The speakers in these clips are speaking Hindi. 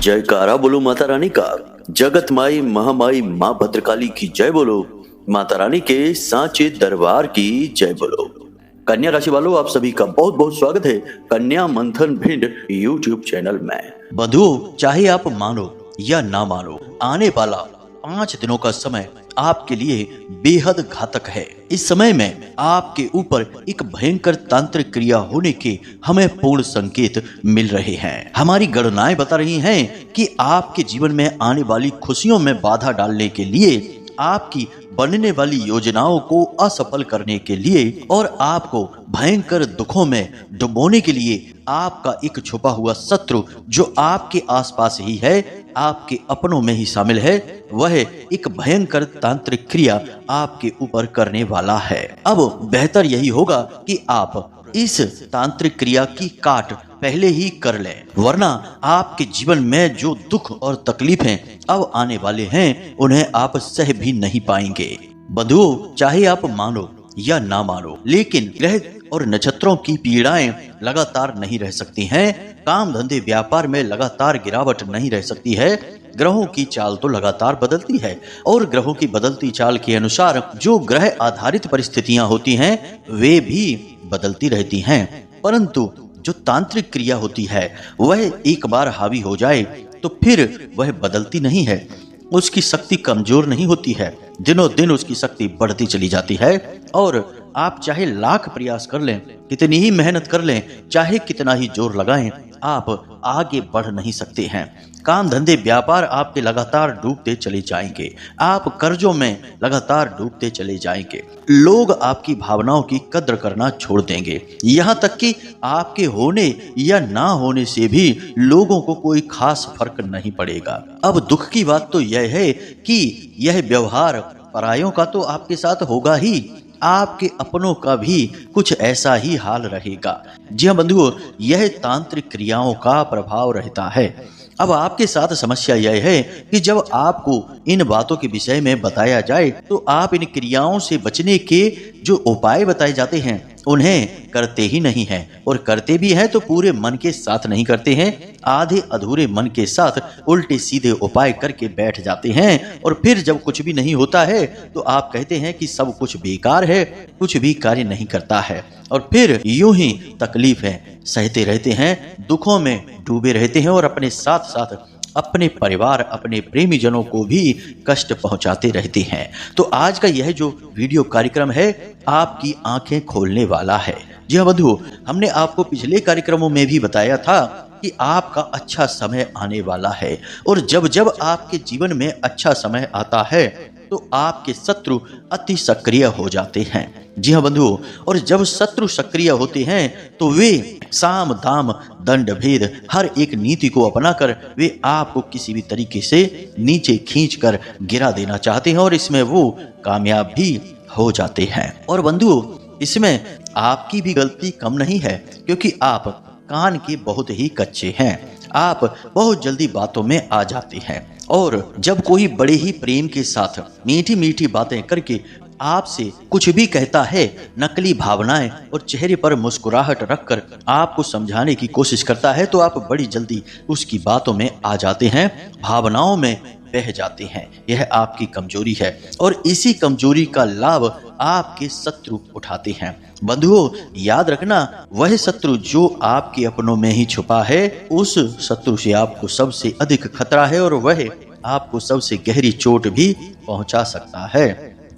जयकारा बोलो माता रानी का। जगत माई महामाई माँ भद्रकाली की जय बोलो। माता रानी के सांचे दरबार की जय बोलो। कन्या राशि वालों, आप सभी का बहुत बहुत स्वागत है कन्या मंथन भिंड यूट्यूब चैनल में। बंधुओं, चाहे आप मानो या ना मानो, आने वाला 5 दिनों का समय आपके लिए बेहद घातक है। इस समय में आपके ऊपर एक भयंकर तांत्रिक क्रिया होने के हमें पूर्ण संकेत मिल रहे हैं। हमारी गणनाएं बता रही हैं कि आपके जीवन में आने वाली खुशियों में बाधा डालने के लिए, आपकी बनने वाली योजनाओं को असफल करने के लिए और आपको भयंकर दुखों में डुबोने के लिए आपका एक छुपा हुआ शत्रु जो आपके आसपास ही है, आपके अपनों में ही शामिल है, वह एक भयंकर तांत्रिक क्रिया आपके ऊपर करने वाला है। अब बेहतर यही होगा कि आप इस तांत्रिक क्रिया की काट पहले ही कर लें, वरना आपके जीवन में जो दुख और तकलीफें अब आने वाले हैं उन्हें आप सह भी नहीं पाएंगे। बंधुओं, चाहे आप मानो या ना मानो, लेकिन ग्रह और नक्षत्रों की पीड़ाएं लगातार नहीं रह सकती हैं। काम धंधे व्यापार में लगातार गिरावट नहीं रह सकती है। ग्रहों की चाल तो लगातार बदलती है और ग्रहों की बदलती चाल के अनुसार जो ग्रह आधारित परिस्थितियां होती हैं वे भी बदलती रहती हैं। परंतु जो तांत्रिक क्रिया होती है वह एक बार हावी हो जाए तो फिर वह बदलती नहीं है, उसकी शक्ति कमजोर नहीं होती है, दिनों दिन उसकी शक्ति बढ़ती चली जाती है। और आप चाहे लाख प्रयास कर लें, कितनी ही मेहनत कर लें, चाहे कितना ही जोर लगाएं, आप आगे बढ़ नहीं सकते हैं। काम धंधे व्यापार आपके लगातार डूबते चले जाएंगे, आप कर्जों में लगातार डूबते चले जाएंगे, लोग आपकी भावनाओं की कद्र करना छोड़ देंगे, यहाँ तक कि आपके होने या ना होने से भी लोगों को कोई खास फर्क नहीं पड़ेगा। अब दुख की बात तो यह है कि यह व्यवहार परायों का तो आपके साथ होगा ही, आपके अपनों का भी कुछ ऐसा ही हाल रहेगा। जी हाँ बंधुओं, यह तांत्रिक क्रियाओं का प्रभाव रहता है। अब आपके साथ समस्या यह है कि जब आपको इन बातों के विषय में बताया जाए तो आप इन क्रियाओं से बचने के जो उपाय बताए जाते हैं उन्हें करते ही नहीं हैं, और करते भी हैं तो पूरे मन के साथ नहीं करते हैं, आधे अधूरे मन के साथ उल्टे सीधे उपाय करके बैठ जाते हैं। और फिर जब कुछ भी नहीं होता है तो आप कहते हैं कि सब कुछ बेकार है, कुछ भी कार्य नहीं करता है, और फिर यूं ही तकलीफें सहते रहते हैं, दुखों में डूबे रहते हैं और अपने साथ साथ अपने परिवार, अपने प्रेमी जनों को भी कष्ट पहुंचाते रहते हैं। तो आज का यह जो वीडियो कार्यक्रम है आपकी आंखें खोलने वाला है। जी हाँ बंधुओं, हमने आपको पिछले कार्यक्रमों में भी बताया था कि आपका अच्छा समय आने वाला है, और जब जब आपके जीवन में अच्छा समय आता है तो आपके शत्रु अति सक्रिय हो जाते हैं। जी हाँ बंधुओं, और जब शत्रु सक्रिय होते हैं तो वे साम दाम दंड भेद हर एक नीति को अपनाकर वे आपको किसी भी तरीके से नीचे खींचकर गिरा देना चाहते हैं, और इसमें वो कामयाब भी हो जाते हैं। और बंधुओं, इसमें आपकी भी गलती कम नहीं है, क्योंकि आप कान के बहुत ही कच्चे हैं, आप बहुत जल्दी बातों में आ जाते हैं, और जब कोई बड़े ही प्रेम के साथ मीठी मीठी बातें करके आपसे कुछ भी कहता है, नकली भावनाएं और चेहरे पर मुस्कुराहट रखकर आपको समझाने की कोशिश करता है, तो आप बड़ी जल्दी उसकी बातों में आ जाते हैं, भावनाओं में बह जाते हैं। यह आपकी कमजोरी है, और इसी कमजोरी का लाभ आपके शत्रु उठाते हैं। बंधुओं, याद रखना, वह शत्रु जो आपके अपनों में ही छुपा है, उस शत्रु से आपको सबसे अधिक खतरा है, और वह आपको सबसे गहरी चोट भी पहुंचा सकता है,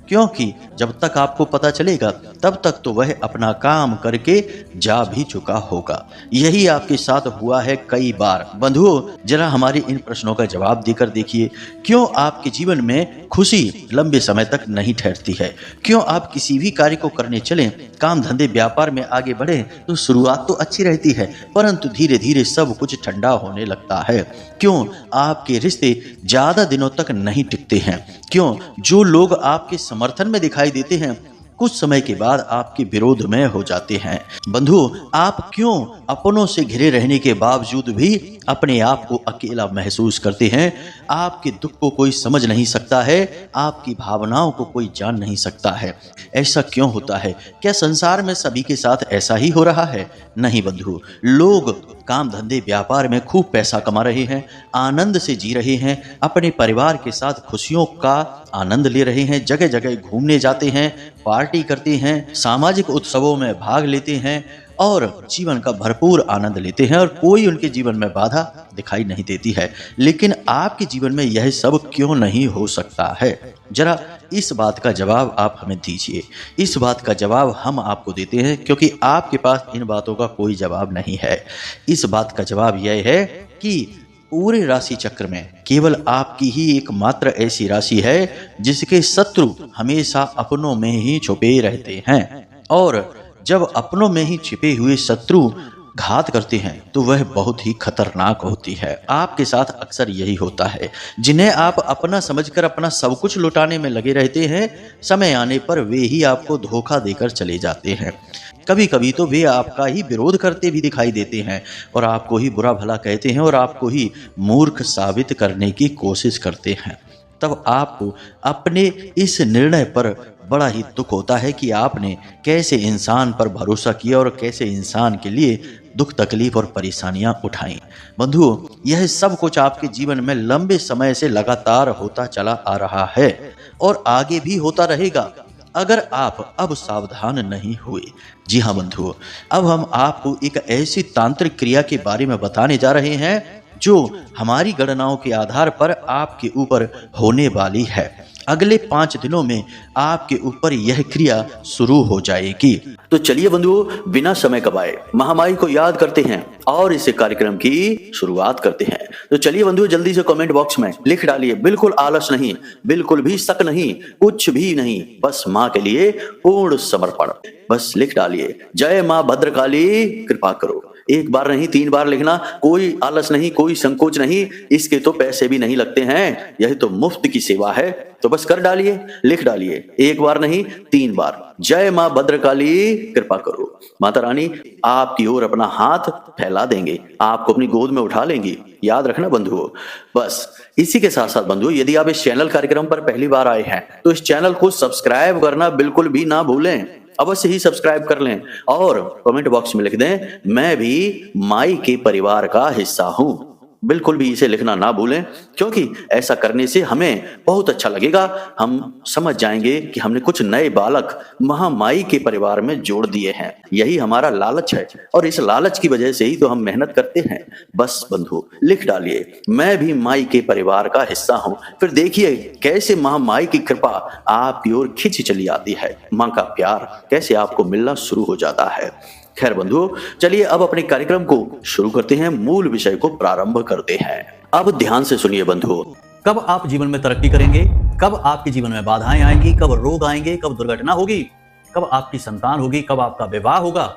क्योंकि जब तक आपको पता चलेगा तब तक तो वह अपना काम करके जा भी चुका होगा। यही आपके साथ हुआ है कई बार। बंधुओं, जरा हमारे इन प्रश्नों का जवाब देकर देखिए, क्यों आपके जीवन में खुशी लंबे समय तक नहीं ठहरती है? क्यों आप किसी भी कार्य को करने चलें, काम धंधे व्यापार में आगे बढ़े तो शुरुआत तो अच्छी रहती है, परंतु धीरे धीरे सब कुछ ठंडा होने लगता है? क्यों आपके रिश्ते ज्यादा दिनों तक नहीं टिकते हैं? क्यों जो लोग आपके समर्थन में दिखाई देते हैं कुछ समय के बाद आपके विरोध में हो जाते हैं? बंधुओं, आप क्यों अपनों से घिरे रहने के बावजूद भी अपने आप को अकेला महसूस करते हैं? आपके दुख को कोई समझ नहीं सकता है, आपकी भावनाओं को कोई जान नहीं सकता है। ऐसा क्यों होता है? क्या संसार में सभी के साथ ऐसा ही हो रहा है? नहीं बंधु, लोग काम धंधे व्यापार में खूब पैसा कमा रहे हैं, आनंद से जी रहे हैं, अपने परिवार के साथ खुशियों का आनंद ले रहे हैं, जगह जगह घूमने जाते हैं, पार्टी करते हैं, सामाजिक उत्सवों में भाग लेते हैं और जीवन का भरपूर आनंद लेते हैं और कोई उनके जीवन में बाधा दिखाई नहीं देती है। लेकिन आपके जीवन में यह सब क्यों नहीं हो सकता है? जरा इस बात का जवाब आप हमें दीजिए। इस बात का जवाब हम आपको देते हैं, क्योंकि आपके पास इन बातों का कोई जवाब नहीं है। इस बात का जवाब यह है कि पूरे राशि चक्र में केवल आपकी ही एकमात्र ऐसी राशि है जिसके शत्रु हमेशा अपनों में ही छुपे रहते हैं, और जब अपनों में ही छिपे हुए शत्रु घात करते हैं तो वह बहुत ही खतरनाक होती है। आपके साथ अक्सर यही होता है। जिन्हें आप अपना समझकर अपना सब कुछ लुटाने में लगे रहते हैं, समय आने पर वे ही आपको धोखा देकर चले जाते हैं। कभी कभी तो वे आपका ही विरोध करते भी दिखाई देते हैं और आपको ही बुरा भला कहते हैं और आपको ही मूर्ख साबित करने की कोशिश करते हैं। तब आपको अपने इस निर्णय पर बड़ा ही दुख होता है कि आपने कैसे इंसान पर भरोसा किया और कैसे इंसान के लिए दुख तकलीफ और परेशानियां उठाई। बंधुओं, यह सब कुछ आपके जीवन में लंबे समय से लगातार होता चला आ रहा है और आगे भी होता रहेगा अगर आप अब सावधान नहीं हुए। जी हाँ बंधुओं, अब हम आपको एक ऐसी तांत्रिक क्रिया के बारे में बताने जा रहे हैं जो हमारी गणनाओं के आधार पर आपके ऊपर होने वाली है। अगले 5 दिनों में आपके ऊपर यह क्रिया शुरू हो जाएगी। तो चलिए बंधुओं, बिना समय गवाए महामाई को याद करते हैं और इस कार्यक्रम की शुरुआत करते हैं। तो चलिए बंधुओं, जल्दी से कमेंट बॉक्स में लिख डालिए, बिल्कुल आलस नहीं, बिल्कुल भी शक नहीं, कुछ भी नहीं, बस माँ के लिए पूर्ण समर्पण। बस लिख डालिए, जय माँ भद्रकाली कृपा करो। एक बार नहीं 3 बार लिखना, कोई आलस नहीं, कोई संकोच नहीं। इसके तो पैसे भी नहीं लगते हैं, यह तो मुफ्त की सेवा है। तो बस कर डालिए, लिख डालिए, एक बार नहीं 3 बार, जय माँ भद्रकाली कृपा करो। माता रानी आपकी ओर अपना हाथ फैला देंगे, आपको अपनी गोद में उठा लेंगी। याद रखना बंधुओं। बस इसी के साथ साथ बंधुओं, यदि आप इस चैनल कार्यक्रम पर पहली बार आए हैं तो इस चैनल को सब्सक्राइब करना बिल्कुल भी ना भूलें। अवश्य ही सब्सक्राइब कर लें और कमेंट बॉक्स में लिख दें, मैं भी माई के परिवार का हिस्सा हूं। बिल्कुल भी इसे लिखना ना भूलें, क्योंकि ऐसा करने से हमें बहुत अच्छा लगेगा। हम समझ जाएंगे कि हमने कुछ नए बालक महामाई के परिवार में जोड़ दिए हैं। यही हमारा लालच है और इस लालच की वजह से ही तो हम मेहनत करते हैं। बस बंधु लिख डालिए, मैं भी माई के परिवार का हिस्सा हूं। फिर देखिए कैसे महामाई की कृपा आपकी ओर खिंच चली आती है। माँ का प्यार कैसे आपको मिलना शुरू हो जाता है। खैर बंधुओं, चलिए अब अपने कार्यक्रम को शुरू करते हैं, मूल विषय को प्रारंभ करते हैं। अब ध्यान से सुनिए बंधुओं। कब आप जीवन में तरक्की करेंगे, कब आपके जीवन में बाधाएं आएंगी, कब रोग आएंगे, कब दुर्घटना होगी, कब आपकी संतान होगी, कब आपका विवाह होगा,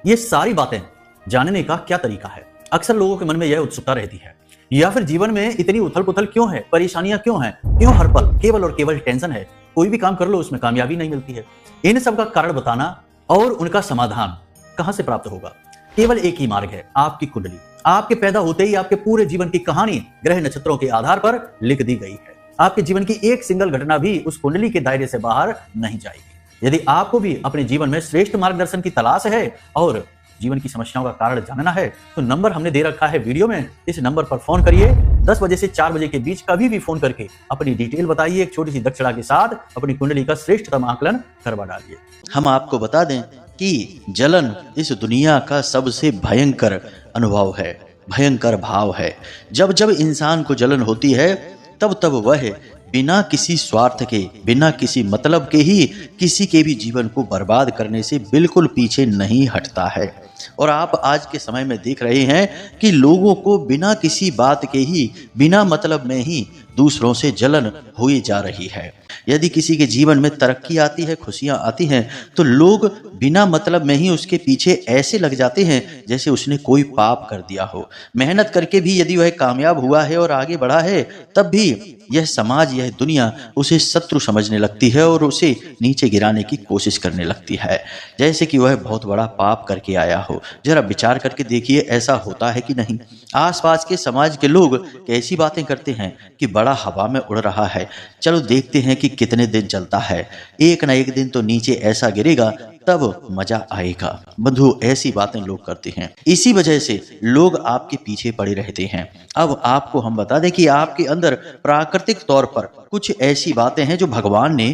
ये सारी बातें जानने का क्या तरीका है? अक्सर लोगों के मन में यह उत्सुकता रहती है। या फिर जीवन में इतनी उथल पुथल क्यों है, परेशानियां क्यों हैं, क्यों हर पल केवल और केवल टेंशन है, कोई भी काम कर लो उसमें कामयाबी नहीं मिलती है। इन सब का कारण बताना और उनका समाधान कहां से प्राप्त होगा? केवल एक ही मार्ग है, आपकी कुंडली। आपके पैदा होते ही आपके पूरे जीवन की कहानी ग्रह नक्षत्रों के आधार पर लिख दी गई है। आपके जीवन की एक सिंगल घटना भी उस कुंडली के दायरे से बाहर नहीं जाएगी। यदि आपको भी अपने जीवन में श्रेष्ठ मार्गदर्शन की तलाश है और जीवन की समस्याओं का कारण जानना है, तो नंबर हमने दे रखा है वीडियो में। इस नंबर पर फोन करिए। 10 बजे से 4 बजे के बीच कभी भी फोन करके अपनी डिटेल बताइए। एक छोटी सी दक्षिणा के साथ अपनी कुंडली का श्रेष्ठतम आकलन करवा डालिए। हम आपको बता दें कि जलन इस दुनिया का सबसे भयंकर अनुभव है, भयंकर भाव है। जब जब इंसान को जलन होती है तब तब वह बिना किसी स्वार्थ के, बिना किसी मतलब के ही किसी के भी जीवन को बर्बाद करने से बिल्कुल पीछे नहीं हटता है। और आप आज के समय में देख रहे हैं कि लोगों को बिना किसी बात के ही, बिना मतलब में ही दूसरों से जलन हुई जा रही है। यदि किसी के जीवन में तरक्की आती है, खुशियां आती हैं, तो लोग बिना मतलब में ही उसके पीछे ऐसे लग जाते हैं जैसे उसने कोई पाप कर दिया हो। मेहनत करके भी यदि वह कामयाब हुआ है और आगे बढ़ा है, तब भी यह समाज, यह दुनिया उसे शत्रु समझने लगती है और उसे नीचे गिराने की कोशिश करने लगती है, जैसे कि वह बहुत बड़ा पाप करके आया हो। जरा विचार करके देखिए, ऐसा होता है कि नहीं? आसपास के समाज के लोग कैसी बातें करते हैं कि बड़ा हवा में उड़ रहा है, चलो देखते हैं कि कितने दिन चलता है, एक ना एक दिन तो नीचे ऐसा गिरेगा तब मजा आएगा। बंधु, ऐसी बातें लोग करते हैं, इसी वजह से लोग आपके पीछे पड़े रहते हैं। अब आपको हम बता दें कि आपके अंदर प्राकृतिक तौर पर कुछ ऐसी बातें हैं जो भगवान ने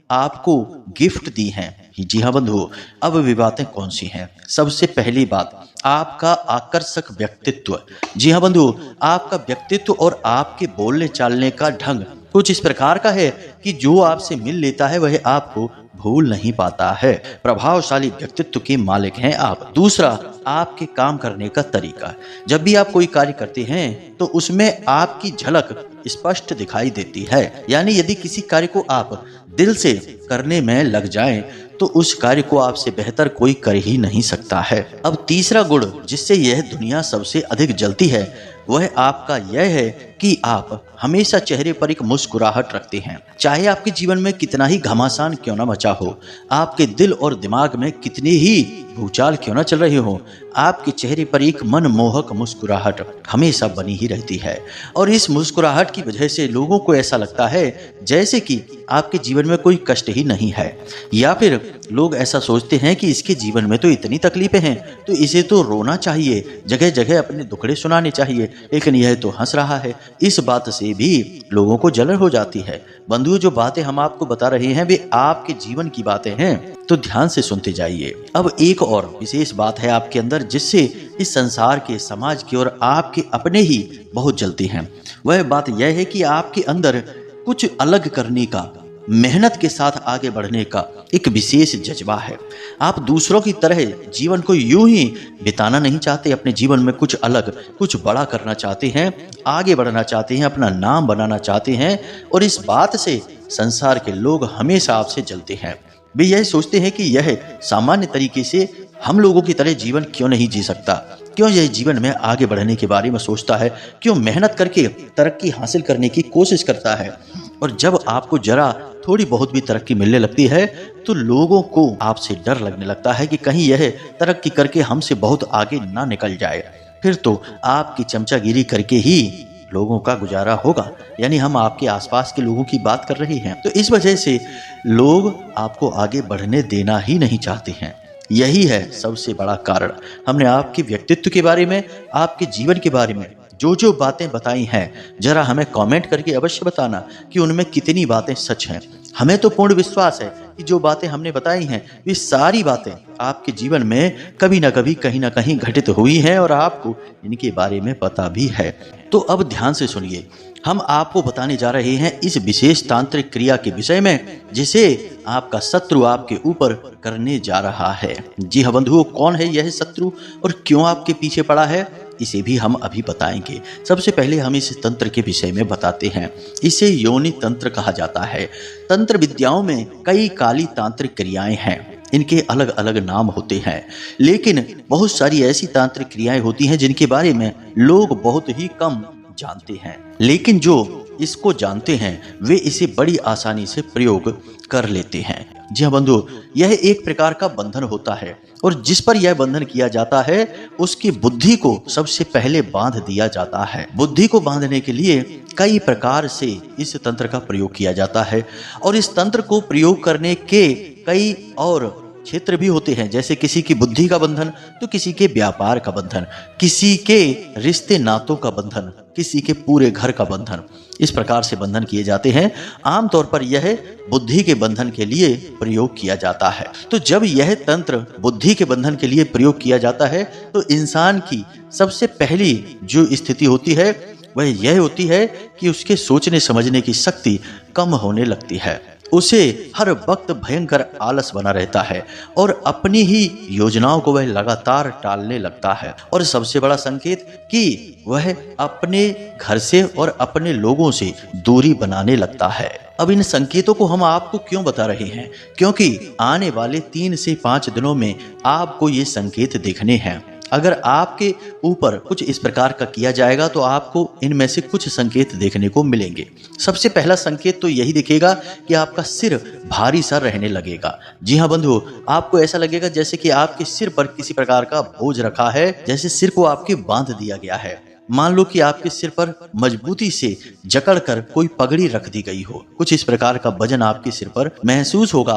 आपको गिफ्ट दी हैं। जी हाँ बंधु, अब वे बातें कौन सी हैं? सबसे पहली बात, आपका आकर्षक व्यक्तित्व। जी हाँ बंधु, आपका व्यक्तित्व और आपके बोलने चालने का ढंग कुछ इस प्रकार का है कि जो आपसे मिल लेता है वह आपको भूल नहीं पाता है। प्रभावशाली व्यक्तित्व के मालिक हैं आप। दूसरा, आपके काम करने का तरीका। जब भी आप कोई कार्य करते हैं तो उसमें आपकी झलक स्पष्ट दिखाई देती है। यानी यदि किसी कार्य को आप दिल से करने में लग जाएं तो उस कार्य को आपसे बेहतर कोई कर ही नहीं सकता है। अब तीसरा गुण जिससे यह दुनिया सबसे अधिक जलती है वह आपका यह है कि आप हमेशा चेहरे पर एक मुस्कुराहट रखते हैं। चाहे आपके जीवन में कितना ही घमासान क्यों ना मचा हो, आपके दिल और दिमाग में कितने ही भूचाल क्यों ना चल रहे हो, आपके चेहरे पर एक मनमोहक मुस्कुराहट हमेशा बनी ही रहती है। और इस मुस्कुराहट की वजह से लोगों को ऐसा लगता है जैसे कि आपके जीवन में कोई कष्ट ही नहीं है, या फिर लोग ऐसा सोचते हैं कि इसके जीवन में तो इतनी तकलीफें हैं तो इसे तो रोना चाहिए, जगह जगह अपने दुखड़े सुनाने चाहिए, लेकिन यह तो हंस रहा है। इस बात से भी लोगों को जलन हो जाती है। बंधुओं, जो बातें हम आपको बता रहे हैं वे आपके जीवन की बातें हैं, तो ध्यान से सुनते जाइए। अब एक और विशेष बात है आपके अंदर जिससे इस संसार के, समाज के और आपके अपने ही बहुत जलते हैं। वह बात यह है कि आपके अंदर कुछ अलग करने का, मेहनत के साथ आगे बढ़ने का एक विशेष जज्बा है। आप दूसरों की तरह जीवन को यूं ही बिताना नहीं चाहते, अपने जीवन में कुछ अलग, कुछ बड़ा करना चाहते हैं, आगे बढ़ना चाहते हैं, अपना नाम बनाना चाहते हैं। और इस बात से संसार के लोग हमेशा आपसे जलते हैं। वे यह सोचते हैं कि यह सामान्य तरीके से हम लोगों की तरह जीवन क्यों नहीं जी सकता, क्यों यह जीवन में आगे बढ़ने के बारे में सोचता है, क्यों मेहनत करके तरक्की हासिल करने की कोशिश करता है। और जब आपको जरा थोड़ी बहुत भी तरक्की मिलने लगती है तो लोगों को आपसे डर लगने लगता है कि कहीं यह तरक्की करके हमसे बहुत आगे ना निकल जाए, फिर तो आपकी चमचागिरी करके ही लोगों का गुजारा होगा। यानी हम आपके आसपास के लोगों की बात कर रहे हैं। तो इस वजह से लोग आपको आगे बढ़ने देना ही नहीं चाहते हैं। यही है सबसे बड़ा कारण। हमने आपके व्यक्तित्व के बारे में, आपके जीवन के बारे में जो जो बातें बताई हैं, जरा हमें कमेंट करके अवश्य बताना कि उनमें कितनी बातें सच हैं। हमें तो पूर्ण विश्वास है कि जो बातें हमने बताई हैं वे सारी बातें आपके जीवन में कभी ना कभी, कहीं ना कहीं घटित हुई हैं और आपको इनके बारे में पता भी है। तो अब ध्यान से सुनिए, हम आपको बताने जा रहे हैं इस विशेष तांत्रिक क्रिया के विषय में जिसे आपका शत्रु आपके ऊपर करने जा रहा है। जी हाँ बंधुओं, कौन है यह शत्रु और क्यों आपके पीछे पड़ा है, इसे भी हम अभी बताएंगे। सबसे पहले हम इस तंत्र के विषय में बताते हैं। इसे योनि तंत्र कहा जाता है। तंत्र विद्याओं में कई काली तांत्रिक क्रियाएं हैं, इनके अलग अलग नाम होते हैं, लेकिन बहुत सारी ऐसी तांत्रिक क्रियाएं होती हैं जिनके बारे में लोग बहुत ही कम जानते हैं, लेकिन जो इसको जानते हैं वे इसे बड़ी आसानी से प्रयोग कर लेते हैं। जी हाँ बंधु, यह एक प्रकार का बंधन होता है और जिस पर यह बंधन किया जाता है उसकी बुद्धि को सबसे पहले बांध दिया जाता है। बुद्धि को बांधने के लिए कई प्रकार से इस तंत्र का प्रयोग किया जाता है और इस तंत्र को प्रयोग करने के कई और क्षेत्र भी होते हैं, जैसे किसी की बुद्धि का बंधन तो किसी के व्यापार का बंधन, किसी के रिश्ते नातों का बंधन, किसी के पूरे घर का बंधन। इस प्रकार से बंधन किए जाते हैं। आमतौर पर यह बुद्धि के बंधन के लिए प्रयोग किया जाता है। तो जब यह तंत्र बुद्धि के बंधन के लिए प्रयोग किया जाता है तो इंसान की सबसे पहली जो स्थिति होती है वह यह होती है कि उसके सोचने समझने की शक्ति कम होने लगती है। उसे हर वक्त भयंकर आलस बना रहता है और अपनी ही योजनाओं को वह लगातार टालने लगता है। और सबसे बड़ा संकेत कि वह अपने घर से और अपने लोगों से दूरी बनाने लगता है। अब इन संकेतों को हम आपको क्यों बता रहे हैं, क्योंकि आने वाले 3 से 5 दिनों में आपको ये संकेत देखने हैं। अगर आपके ऊपर कुछ इस प्रकार का किया जाएगा तो आपको इनमें से कुछ संकेत देखने को मिलेंगे। सबसे पहला संकेत तो यही दिखेगा कि आपका सिर भारी सा रहने लगेगा। जी हाँ बंधुओं, आपको ऐसा लगेगा जैसे कि आपके सिर पर किसी प्रकार का बोझ रखा है, जैसे सिर को आपके बांध दिया गया है। मान लो कि आपके सिर पर मजबूती से जकड़कर कोई पगड़ी रख दी गई हो, कुछ इस प्रकार का वजन आपके सिर पर महसूस होगा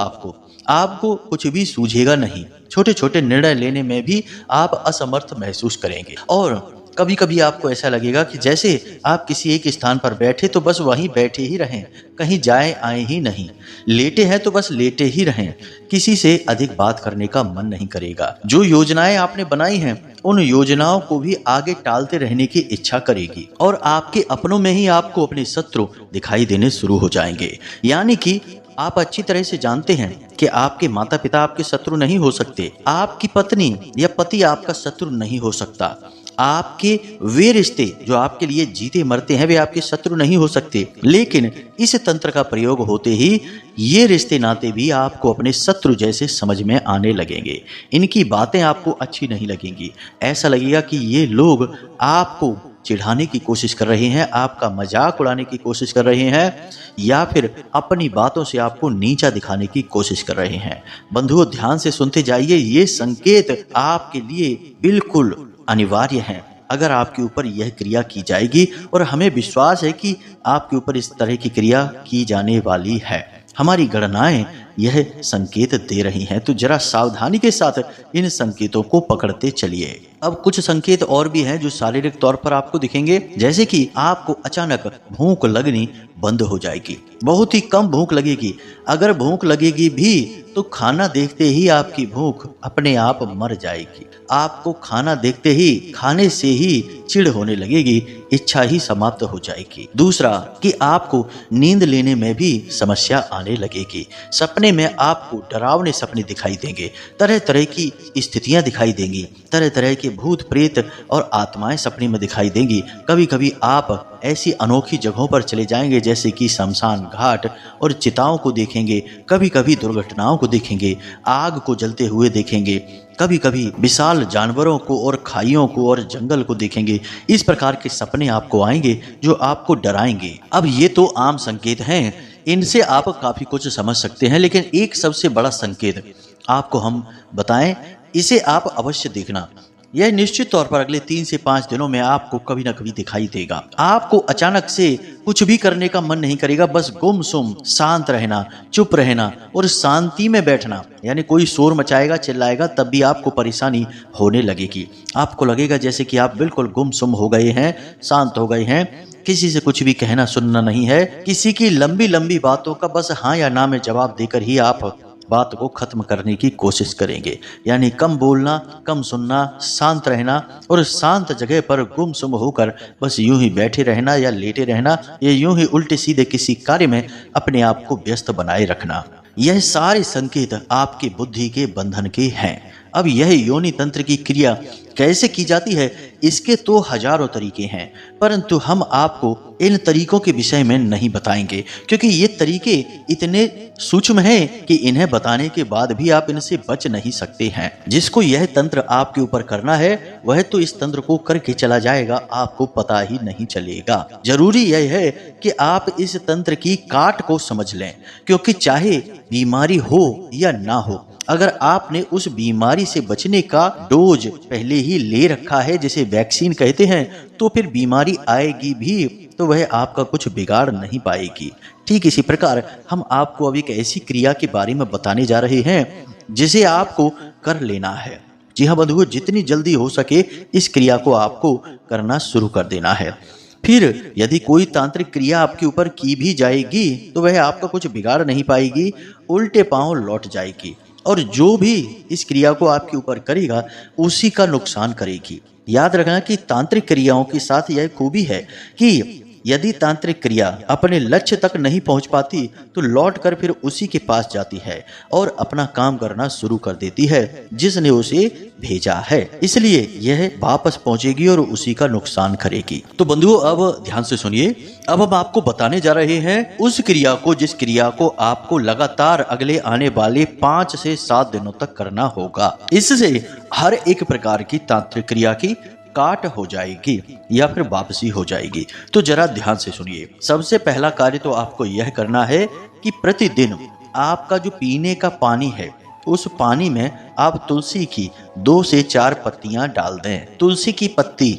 आपको कुछ भी सूझेगा नहीं। छोटे छोटे निर्णय लेने में भी आप असमर्थ महसूस करेंगे और कभी कभी आपको ऐसा लगेगा कि जैसे आप किसी एक स्थान पर बैठे तो बस वहीं बैठे ही रहें, कहीं जाए आए ही नहीं, लेटे हैं तो बस लेटे ही रहें, किसी से अधिक बात करने का मन नहीं करेगा। जो योजनाएं आपने बनाई हैं उन योजनाओं को भी आगे टालते रहने की इच्छा करेगी और आपके अपनों में ही आपको अपने शत्रु दिखाई देने शुरू हो जाएंगे। यानी कि आप अच्छी तरह से जानते हैं कि आपके माता पिता आपके शत्रु नहीं हो सकते, आपकी पत्नी या पति आपका शत्रु नहीं हो सकता, आपके वे रिश्ते जो आपके लिए जीते मरते हैं वे आपके शत्रु नहीं हो सकते। लेकिन इस तंत्र का प्रयोग होते ही ये रिश्ते नाते भी आपको अपने शत्रु जैसे समझ में आने लगेंगे। इनकी बातें आपको अच्छी नहीं लगेंगी, ऐसा लगेगा कि ये लोग आपको चिढ़ाने की कोशिश कर रहे हैं, आपका मजाक उड़ाने की कोशिश कर रहे हैं या फिर अपनी बातों से आपको नीचा दिखाने की कोशिश कर रहे हैं। बंधुओं, ध्यान से सुनते जाइए, ये संकेत आपके लिए बिल्कुल अनिवार्य है। अगर आपके ऊपर यह क्रिया की जाएगी और हमें विश्वास है कि आपके ऊपर इस तरह की क्रिया की जाने वाली है, हमारी गणनाएं यह संकेत दे रही हैं, तो जरा सावधानी के साथ इन संकेतों को पकड़ते चलिए। अब कुछ संकेत और भी हैं जो शारीरिक तौर पर आपको दिखेंगे, जैसे कि आपको अचानक भूख लगनी बंद हो जाएगी, बहुत ही कम भूख लगेगी। अगर भूख लगेगी भी तो खाना देखते ही आपकी भूख अपने आप मर जाएगी। आपको खाना देखते ही खाने से ही चिढ़ होने लगेगी, इच्छा ही समाप्त हो जाएगी। दूसरा कि आपको नींद लेने में भी समस्या आने लगेगी। सपने में आपको डरावने सपने दिखाई देंगे, तरह तरह की स्थितियां दिखाई देंगी, तरह तरह के भूत प्रेत और आत्माएं सपने में दिखाई देंगी। कभी कभी आप ऐसी अनोखी जगहों पर चले जाएंगे जैसे कि शमशान घाट और चिताओं को देखेंगे, कभी कभी दुर्घटनाओं को देखेंगे, आग को जलते हुए देखेंगे, कभी कभी विशाल जानवरों को और खाइयों को और जंगल को देखेंगे। इस प्रकार के सपने आपको आएंगे जो आपको डराएंगे। अब ये तो आम संकेत हैं, इनसे आप काफी कुछ समझ सकते हैं, लेकिन एक सबसे बड़ा संकेत आपको हम बताएं, इसे आप अवश्य देखना। यह निश्चित तौर पर अगले 3 से 5 दिनों में आपको कभी ना कभी दिखाई देगा। आपको अचानक से कुछ भी करने का मन नहीं करेगा, बस गुमसुम शांत रहना, चुप रहना और शांति में बैठना। यानी कोई शोर मचाएगा, चिल्लाएगा, तब भी आपको परेशानी होने लगेगी। आपको लगेगा जैसे कि आप बिल्कुल गुमसुम हो गए हैं, शांत हो गए हैं, किसी से कुछ भी कहना सुनना नहीं है, किसी की लंबी लंबी बातों का बस हाँ या ना में जवाब देकर ही आप बात को खत्म करने की कोशिश करेंगे। यानी कम बोलना, कम सुनना, शांत रहना और शांत जगह पर गुमसुम होकर बस यूं ही बैठे रहना या लेटे रहना, या यूं ही उल्टे सीधे किसी कार्य में अपने आप को व्यस्त बनाए रखना। यह सारे संकेत आपकी बुद्धि के बंधन के हैं। अब यह योनि तंत्र की क्रिया कैसे की जाती है, इसके तो हजारों तरीके हैं, परंतु हम आपको इन तरीकों के विषय में नहीं बताएंगे, क्योंकि ये तरीके इतने सूक्ष्म हैं कि इन्हें बताने के बाद भी आप इनसे बच नहीं सकते हैं। जिसको यह तंत्र आपके ऊपर करना है वह तो इस तंत्र को करके चला जाएगा, आपको पता ही नहीं चलेगा। जरूरी यह है कि आप इस तंत्र की काट को समझ लें, क्योंकि चाहे बीमारी हो या ना हो, अगर आपने उस बीमारी से बचने का डोज पहले ही ले रखा है, जिसे वैक्सीन कहते हैं, तो फिर बीमारी आएगी भी तो वह आपका कुछ बिगाड़ नहीं पाएगी। ठीक इसी प्रकार हम आपको अब एक ऐसी क्रिया के बारे में बताने जा रहे हैं जिसे आपको कर लेना है। जी हाँ बंधुओं, जितनी जल्दी हो सके इस क्रिया को आपको करना शुरू कर देना है। फिर यदि कोई तांत्रिक क्रिया आपके ऊपर की भी जाएगी तो वह आपका कुछ बिगाड़ नहीं पाएगी, उल्टे पांव लौट जाएगी, और जो भी इस क्रिया को आपके ऊपर करेगा उसी का नुकसान करेगी। याद रखना कि तांत्रिक क्रियाओं के साथ यह खूबी है कि यदि तांत्रिक क्रिया अपने लक्ष्य तक नहीं पहुंच पाती तो लौटकर फिर उसी के पास जाती है और अपना काम करना शुरू कर देती है जिसने उसे भेजा है। इसलिए यह वापस पहुंचेगी और उसी का नुकसान करेगी। तो बंधुओं, अब ध्यान से सुनिए। अब हम आपको बताने जा रहे हैं उस क्रिया को जिस क्रिया को आपको लगातार अगले आने वाले 5 से 7 दिनों तक करना होगा। इससे हर एक प्रकार की तांत्रिक क्रिया की काट हो जाएगी या फिर वापसी हो जाएगी। तो जरा ध्यान से सुनिए। सबसे पहला कार्य तो आपको यह करना है कि प्रतिदिन आपका जो पीने का पानी है उस पानी में आप तुलसी की 2 से 4 पत्तियां डाल दें। तुलसी की पत्ती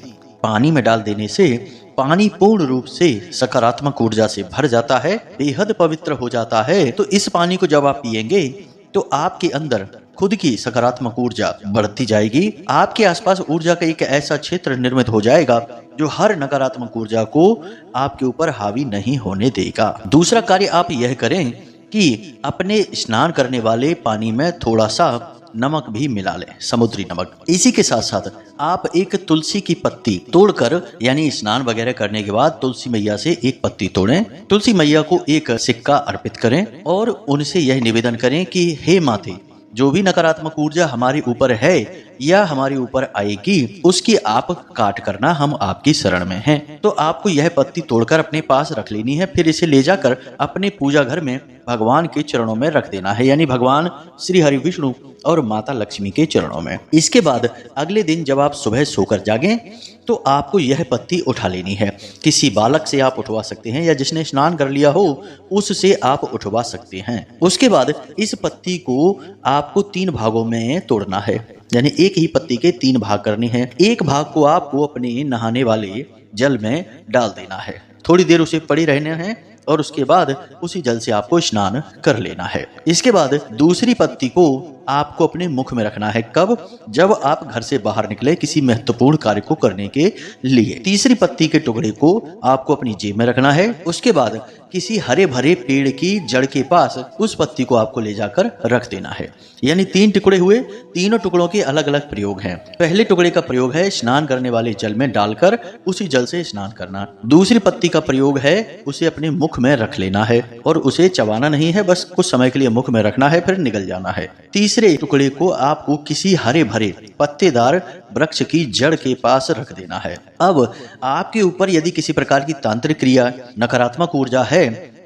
पानी में डाल देने से पानी पूर्ण रूप से सकारात्मक ऊर्जा से भर जाता है, बेहद पवित्र हो जाता है। तो इस पानी को जब आप पिएंगे तो आपके अंदर खुद की सकारात्मक ऊर्जा बढ़ती जाएगी। आपके आसपास ऊर्जा का एक ऐसा क्षेत्र निर्मित हो जाएगा जो हर नकारात्मक ऊर्जा को आपके ऊपर हावी नहीं होने देगा। दूसरा कार्य आप यह करें कि अपने स्नान करने वाले पानी में थोड़ा सा नमक भी मिला लें, समुद्री नमक। इसी के साथ साथ आप एक तुलसी की पत्ती तोड़कर, यानी स्नान वगैरह करने के बाद तुलसी मैया से एक पत्ती तोड़ें, तुलसी मैया को एक सिक्का अर्पित करें और उनसे यह निवेदन करें कि हे माते, जो भी नकारात्मक ऊर्जा हमारे ऊपर है या हमारे ऊपर आएगी उसकी आप काट करना, हम आपकी शरण में हैं। तो आपको यह पत्ती तोड़कर अपने पास रख लेनी है, फिर इसे ले जाकर अपने पूजा घर में भगवान के चरणों में रख देना है, यानी भगवान श्री हरि विष्णु और माता लक्ष्मी के चरणों में। इसके बाद अगले दिन जब आप सुबह सोकर जागें तो आपको यह पत्ती उठा लेनी है। किसी बालक से आप उठवा सकते हैं या जिसने स्नान कर लिया हो उससे आप उठवा सकते हैं। उसके बाद इस पत्ती को आपको 3 भागों में तोड़ना है, यानी एक ही पत्ती के 3 भाग करने हैं। एक भाग को आपको अपने नहाने वाले जल में डाल देना है, थोड़ी देर उसे पड़ी रहने हैं और उसके बाद उसी जल से आपको स्नान कर लेना है। इसके बाद दूसरी पत्ती को आपको अपने मुख में रखना है। कब? जब आप घर से बाहर निकले किसी महत्वपूर्ण कार्य को करने के लिए। तीसरी पत्ती के टुकड़े को आपको अपनी जेब में रखना है। उसके बाद किसी हरे भरे पेड़ की जड़ के पास उस पत्ती को आपको ले जाकर रख देना है। यानी 3 टुकड़े हुए, तीनों टुकड़ों के अलग अलग प्रयोग हैं। पहले टुकड़े का प्रयोग है स्नान करने वाले जल में डालकर उसी जल से स्नान करना। दूसरी पत्ती का प्रयोग है उसे अपने मुख में रख लेना है और उसे चबाना नहीं है, बस कुछ समय के लिए मुख में रखना है, फिर निगल जाना है। तीसरे टुकड़े को आपको किसी हरे भरे पत्तेदार वृक्ष की जड़ के पास रख देना है। अब आपके ऊपर यदि किसी प्रकार की तांत्रिक क्रिया, नकारात्मक ऊर्जा है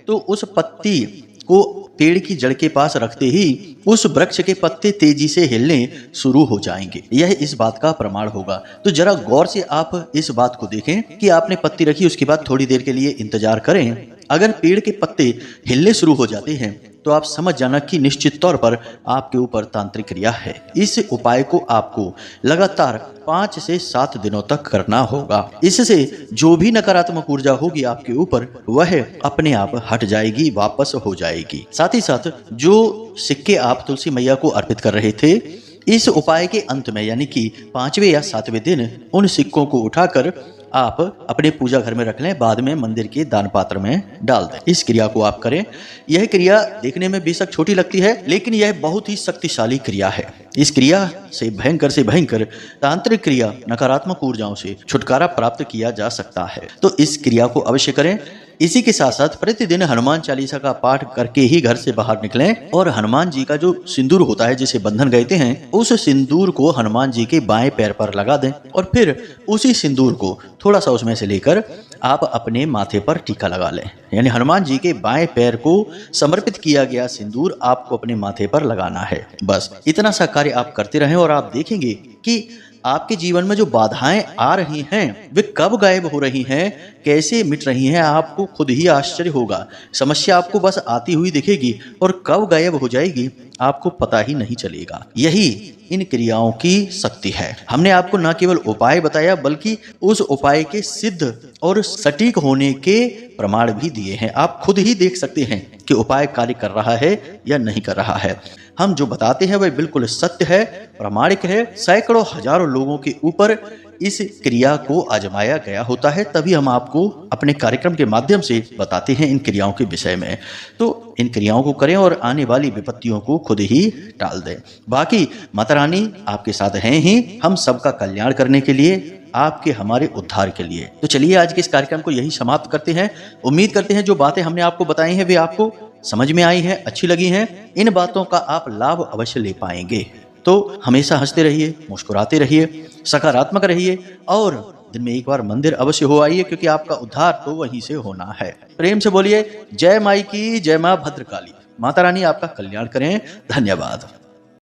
तो उस पत्ती को पेड़ की जड़ के पास रखते ही उस वृक्ष के पत्ते तेजी से हिलने शुरू हो जाएंगे। यह इस बात का प्रमाण होगा। तो जरा गौर से आप इस बात को देखें कि आपने पत्ती रखी, उसके बाद थोड़ी देर के लिए इंतजार करें। अगर पेड़ के पत्ते हिलने शुरू हो जाते हैं तो आप समझ जाना कि निश्चित तौर पर आपके ऊपर तांत्रिक क्रिया है। इस उपाय को आपको लगातार 5 से 7 दिनों तक करना होगा। इससे जो भी नकारात्मक ऊर्जा होगी आपके ऊपर वह अपने आप हट जाएगी, वापस हो जाएगी। साथ ही साथ जो सिक्के आप तुलसी मैया को अर्पित कर रहे थे, इस उपाय के अंत में यानी कि 5वें या 7वें दिन उन सिक्कों को उठाकर आप अपने पूजा घर में रख लें, बाद में मंदिर के दान पात्र में डाल दें। इस क्रिया को आप करें। यह क्रिया देखने में बेशक छोटी लगती है लेकिन यह बहुत ही शक्तिशाली क्रिया है। इस क्रिया से भयंकर तांत्रिक क्रिया, नकारात्मक ऊर्जाओं से छुटकारा प्राप्त किया जा सकता है। तो इस क्रिया को अवश्य करें। इसी के साथ साथ प्रतिदिन हनुमान चालीसा का पाठ करके ही घर से बाहर निकलें और हनुमान जी का जो सिंदूर होता है जिसे बंधन कहते हैं, उस सिंदूर को हनुमान जी के बाएं पैर पर लगा दें और फिर उसी सिंदूर को थोड़ा सा उसमें से लेकर आप अपने माथे पर टीका लगा लें। यानी हनुमान जी के बाएं पैर को समर्पित किया गया सिंदूर आपको अपने माथे पर लगाना है। बस इतना सा कार्य आप करते रहें और आप देखेंगे कि आपके जीवन में जो बाधाएं आ रही हैं वे कब गायब हो रही हैं, कैसे मिट रही हैं, आपको खुद ही आश्चर्य होगा। समस्या आपको बस आती हुई दिखेगी और कब गायब हो जाएगी आपको पता ही नहीं चलेगा। यही इन क्रियाओं की शक्ति है। हमने आपको न केवल उपाय बताया बल्कि उस उपाय के सिद्ध और सटीक होने के प्रमाण भी दिए हैं। आप खुद ही देख सकते हैं कि उपाय कार्य कर रहा है या नहीं कर रहा है। हम जो बताते हैं वह बिल्कुल सत्य है, प्रामाणिक है। सैकड़ों हजारों लोगों के ऊपर इस क्रिया को आजमाया गया होता है, तभी हम आपको अपने कार्यक्रम के माध्यम से बताते हैं इन क्रियाओं के विषय में। तो इन क्रियाओं को करें और आने वाली विपत्तियों को खुद ही टाल दें। बाकी माता रानी आपके साथ हैं ही, हम सबका कल्याण करने के लिए, आपके हमारे उद्धार के लिए। तो चलिए आज के इस कार्यक्रम को यही समाप्त करते हैं। उम्मीद करते हैं जो बातें हमने आपको बताई हैं वे आपको समझ में आई हैं, अच्छी लगी हैं। इन बातों का आप लाभ अवश्य ले पाएंगे। तो हमेशा हंसते रहिए, मुस्कुराते रहिए, सकारात्मक रहिए और दिन में एक बार मंदिर अवश्य हो आइए, क्योंकि आपका उद्धार तो वहीं से होना है। प्रेम से बोलिए जय माई की, जय मां भद्रकाली। माता रानी आपका कल्याण करें। धन्यवाद।